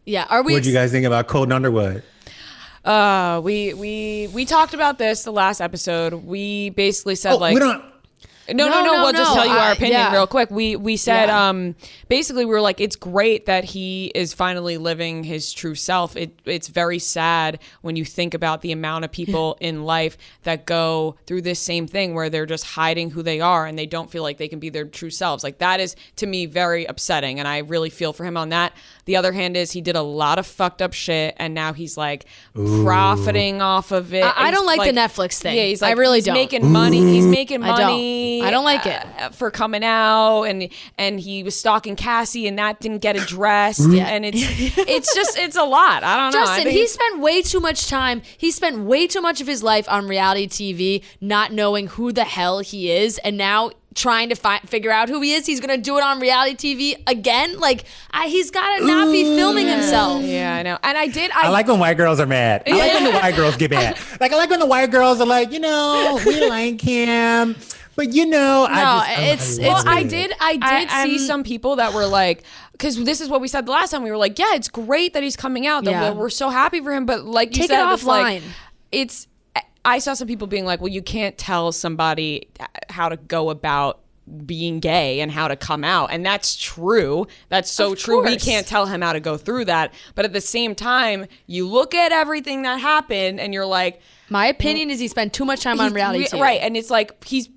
Yeah. Are we? What do you guys think about Colton Underwood? We talked about this the last episode. We basically said We don't. No. We'll just tell you our opinion real quick. We said basically we were like, it's great that he is finally living his true self. It's very sad when you think about the amount of people in life that go through this same thing where they're just hiding who they are and they don't feel like they can be their true selves. Like that is to me very upsetting, and I really feel for him on that. The other hand is he did a lot of fucked up shit and now he's like profiting off of it. I don't like the Netflix thing. Yeah, I really don't. Making money. He's making money. I don't like it for coming out, and he was stalking Cassie, and that didn't get addressed. And it's a lot. I don't know. Justin, he spent way too much time. He spent way too much of his life on reality TV, not knowing who the hell he is, and now trying to figure out who he is. He's gonna do it on reality TV again. Like he's gotta not be filming himself. Yeah, I know. And I like when white girls are mad. I like when the white girls get mad. Like I like when the white girls are like, we like him. But I did see some people that were like, because this is what we said the last time. We were like, yeah, it's great that he's coming out. That we're so happy for him. But like you take said, it offline. I saw some people being like, well, you can't tell somebody how to go about being gay and how to come out. And that's true. That's so true. We can't tell him how to go through that. But at the same time, you look at everything that happened and you're like, my opinion is he spent too much time on reality TV. Right. And it's like, he's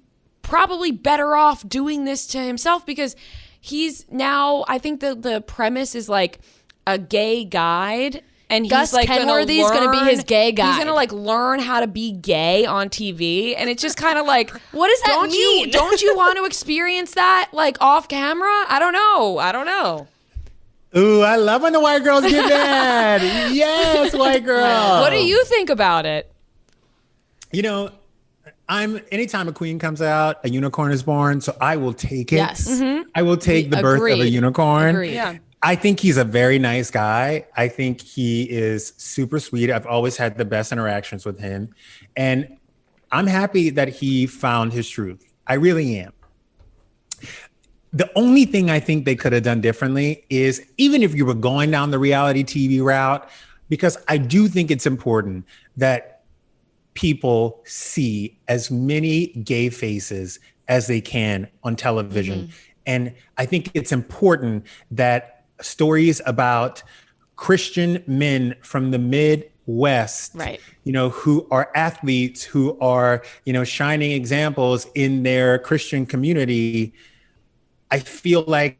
probably better off doing this to himself because he's now, I think the premise is like a gay guide. And Gus he's like Kenworthy's going to be his gay guy. He's going to like learn how to be gay on TV. And it's just kind of like, what does that mean? Don't you want to experience that like off camera? I don't know. Ooh, I love when the white girls get mad. Yes, white girl. What do you think about it? Anytime a queen comes out, a unicorn is born. So I will take it. Yes. Mm-hmm. I will take the birth of a unicorn. Agreed. Yeah. I think he's a very nice guy. I think he is super sweet. I've always had the best interactions with him. And I'm happy that he found his truth. I really am. The only thing I think they could have done differently is, even if you were going down the reality TV route, because I do think it's important that people see as many gay faces as they can on television. Mm-hmm. And I think it's important that stories about Christian men from the Midwest, right, who are athletes, who are, shining examples in their Christian community. I feel like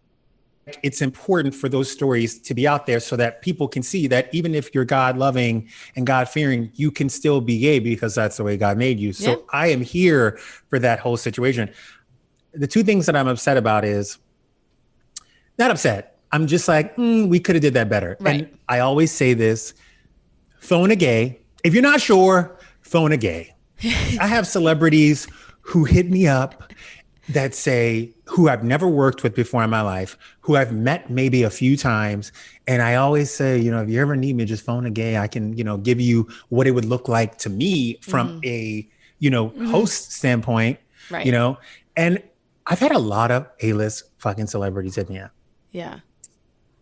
it's important for those stories to be out there so that people can see that even if you're God loving and God fearing, you can still be gay because that's the way God made you. So I am here for that whole situation. The two things that I'm upset about is, not upset, I'm just like, we could have did that better. Right. And I always say this, phone a gay. If you're not sure, phone a gay. I have celebrities who hit me up that say, who I've never worked with before in my life, who I've met maybe a few times. And I always say, if you ever need me, just phone a gay. I can, give you what it would look like to me from a, host standpoint, right. And I've had a lot of A-list fucking celebrities hit me up. Yeah.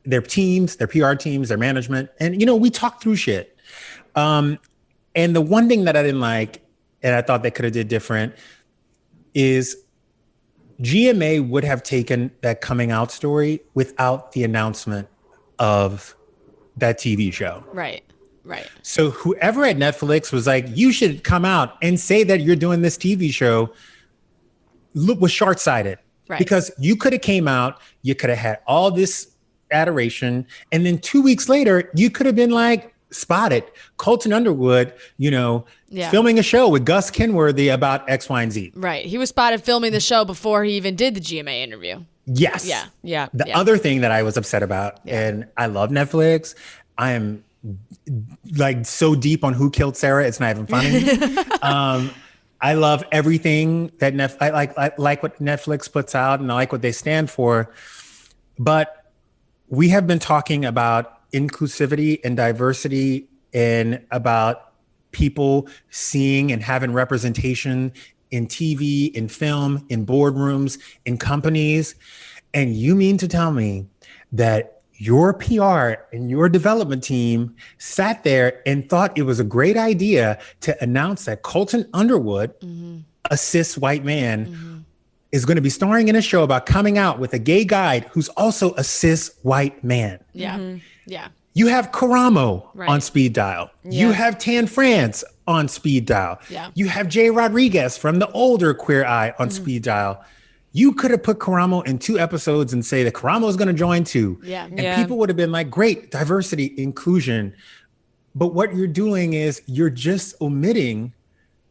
Their teams, their PR teams, their management. And, we talk through shit. And the one thing that I didn't like, and I thought they could have did different, is GMA would have taken that coming out story without the announcement of that TV show. Right. So whoever at Netflix was like, you should come out and say that you're doing this TV show, was short-sighted. Right. Because you could have came out, you could have had all this adoration, and then 2 weeks later, you could have been like spotted Colton Underwood, filming a show with Gus Kenworthy about X, Y, and Z. Right. He was spotted filming the show before he even did the GMA interview. Yes. Yeah. The other thing that I was upset about, and I love Netflix, I am like so deep on Who Killed Sarah, it's not even funny. I love everything that I like what Netflix puts out, and I like what they stand for. But we have been talking about inclusivity and diversity and about people seeing and having representation in TV, in film, in boardrooms, in companies. And you mean to tell me that your PR and your development team sat there and thought it was a great idea to announce that Colton Underwood, a cis white man, is going to be starring in a show about coming out with a gay guy who's also a cis white man. Yeah. Yeah. You have Karamo on speed dial. Yeah. You have Tan France on speed dial. Yeah. You have Jay Rodriguez from the older Queer Eye on speed dial. You could have put Karamo in 2 episodes and say that Karamo is going to join too. Yeah. And people would have been like, great, diversity, inclusion. But what you're doing is you're just omitting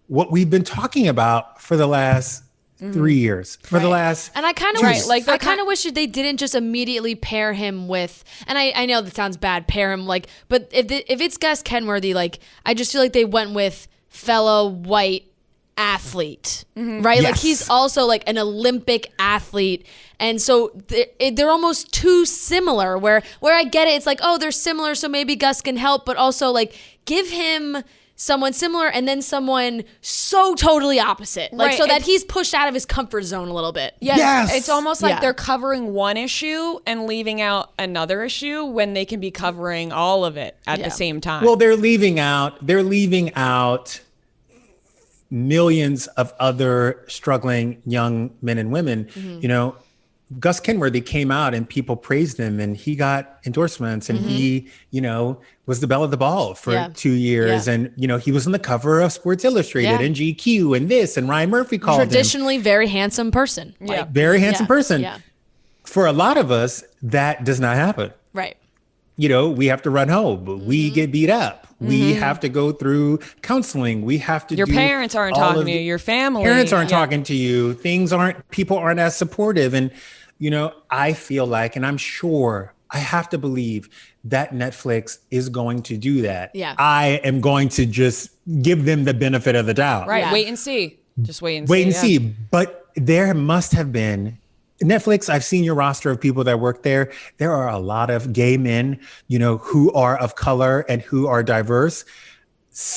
what we've been talking about for the last 3 years, for the last. And I kind of wish, I kind of wish that they didn't just immediately pair him with. And I know that sounds bad, pair him like. But if it's Gus Kenworthy, like I just feel like they went with fellow white athlete, right? Yes. Like he's also like an Olympic athlete, and so they're almost too similar. Where I get it, it's like, oh, they're similar, so maybe Gus can help, but also like give him someone similar and then someone so totally opposite, like so that he's pushed out of his comfort zone a little bit. Yes. It's almost like they're covering one issue and leaving out another issue when they can be covering all of it at the same time. Well, they're leaving out millions of other struggling young men and women. You know, Gus Kenworthy came out and people praised him and he got endorsements and he, you know, was the belle of the ball for 2 years. And, you know, he was on the cover of Sports Illustrated and GQ and this, and Ryan Murphy called him. Traditionally very handsome person. Like, very handsome person. Yeah. For a lot of us, that does not happen. Right. You know, we have to run home. We get beat up. We have to go through counseling. We have to your parents aren't talking to you. Your family. Parents aren't talking to you. People aren't as supportive. And, you know, I feel like, and I'm sure, I have to believe that Netflix is going to do that. Yeah. I am going to just give them the benefit of the doubt. Right. Yeah. Wait and see. Just wait and see. Wait and see. But there must have been Netflix. I've seen your roster of people that work there. There are a lot of gay men, you know, who are of color and who are diverse.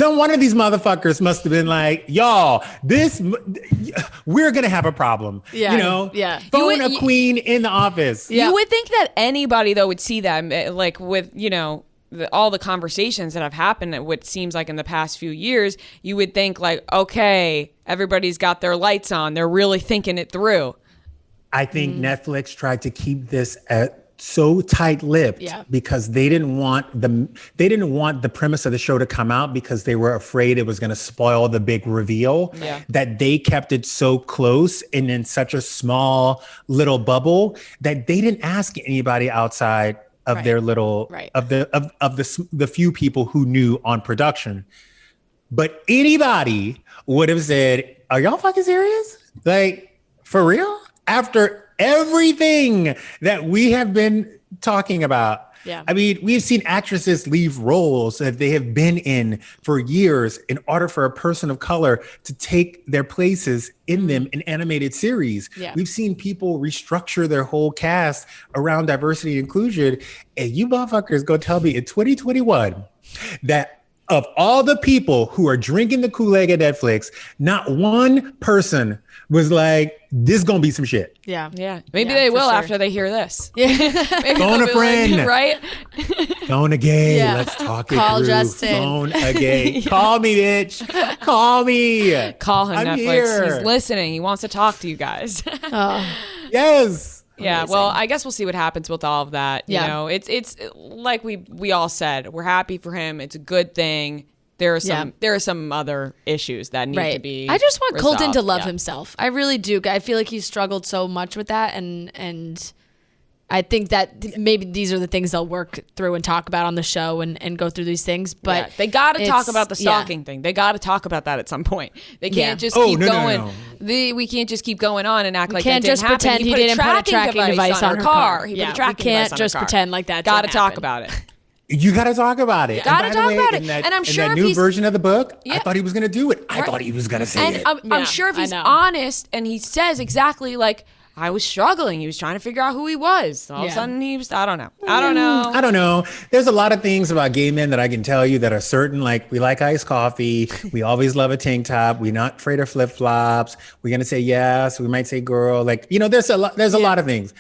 One of these motherfuckers must have been like, y'all, we're going to have a problem. Yeah. You know, phone a queen in the office. You would think that anybody, though, would see that, like with, you know, all the conversations that have happened, what seems like in the past few years, you would think like, okay, everybody's got their lights on. They're really thinking it through. I think Netflix tried to keep this so tight-lipped because they didn't want the premise of the show to come out because they were afraid it was going to spoil the big reveal. That they kept it so close and in such a small little bubble that they didn't ask anybody outside of their little of the few people who knew on production. But anybody would have said, "Are y'all fucking serious? Like, for real?" After everything that we have been talking about. I mean, we've seen actresses leave roles that they have been in for years in order for a person of color to take their places in them in animated series. We've seen people restructure their whole cast around diversity and inclusion. And you motherfuckers go tell me in 2021 that of all the people who are drinking the Kool-Aid at Netflix, not one person was like, this is going to be some shit. Yeah. Maybe they will after they hear this. Phone a friend. Like, right? Phone a gay. Let's talk it Call through. Justin. Phone a gay. Call me, bitch. Call me. Call him, I'm Netflix. here. He's listening. He wants to talk to you guys. Yes. Yeah, Amazing. well, I guess we'll see what happens with all of that. You know, it's like we all said, we're happy for him. It's a good thing. There are some other issues that need to be I just want resolved. Colton to love himself. I really do. I feel like he's struggled so much with that, and I think that maybe these are the things they'll work through and talk about on the show and go through these things. But they got to talk about the stalking thing. They got to talk about that at some point. They can't just keep going. No. We can't just keep going on and act like that didn't happen. Pretend he didn't put a tracking device on her car. He put a tracking device on her car. We can't just pretend like that. Got to talk about it. You got to talk about it. Got to talk about it. And I'm sure in that if new version of the book, I thought he was going to do it. I Right. thought he was going to say it. I'm sure if he's honest and he says exactly like, I was struggling. He was trying to figure out who he was. All of a sudden he was, I don't know. There's a lot of things about gay men that I can tell you that are certain. Like, we like iced coffee. We always love a tank top. We're not afraid of flip flops. We're going to say yes. We might say girl. Like, you know, there's a lot of things.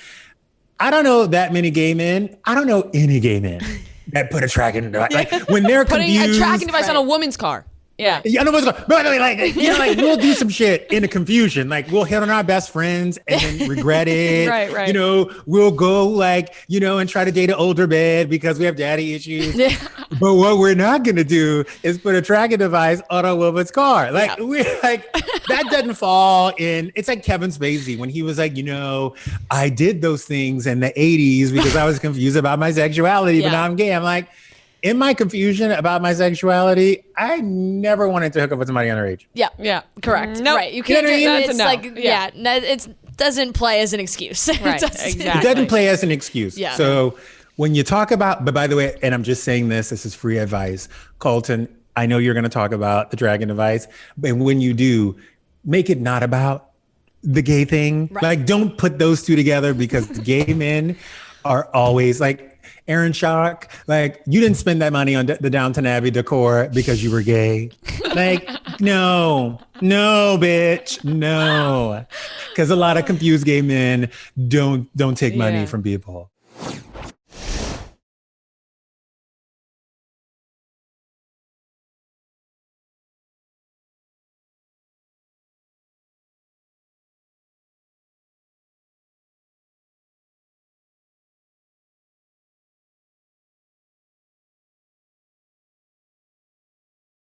I don't know that many gay men. I don't know any gay men that put a tracking device. Like when they're putting confused, a tracking device on a woman's car. Yeah. I know what's going on. But like we'll do some shit in the confusion. Like we'll hit on our best friends and then regret it. Right. You know, we'll go like, you know, and try to date an older man because we have daddy issues. But what we're not going to do is put a tracking device on a woman's car. Like we're like, that doesn't fall in. It's like Kevin Spacey when he was like, you know, I did those things in the 80s because I was confused about my sexuality, but now I'm gay. I'm like, in my confusion about my sexuality, I never wanted to hook up with somebody underage. Yeah. Correct. No. Right. You can't. It's no. like it doesn't play as an excuse. Right. It doesn't play as an excuse. Yeah. So when you talk about, but by the way, and I'm just saying this is free advice, Colton, I know you're going to talk about the dragon device, but when you do, make it not about the gay thing. Right. Like, don't put those two together because gay men are always like, Aaron Schock, like you didn't spend that money on the Downton Abbey decor because you were gay. Like, no, bitch, no. Because a lot of confused gay men don't take money from people.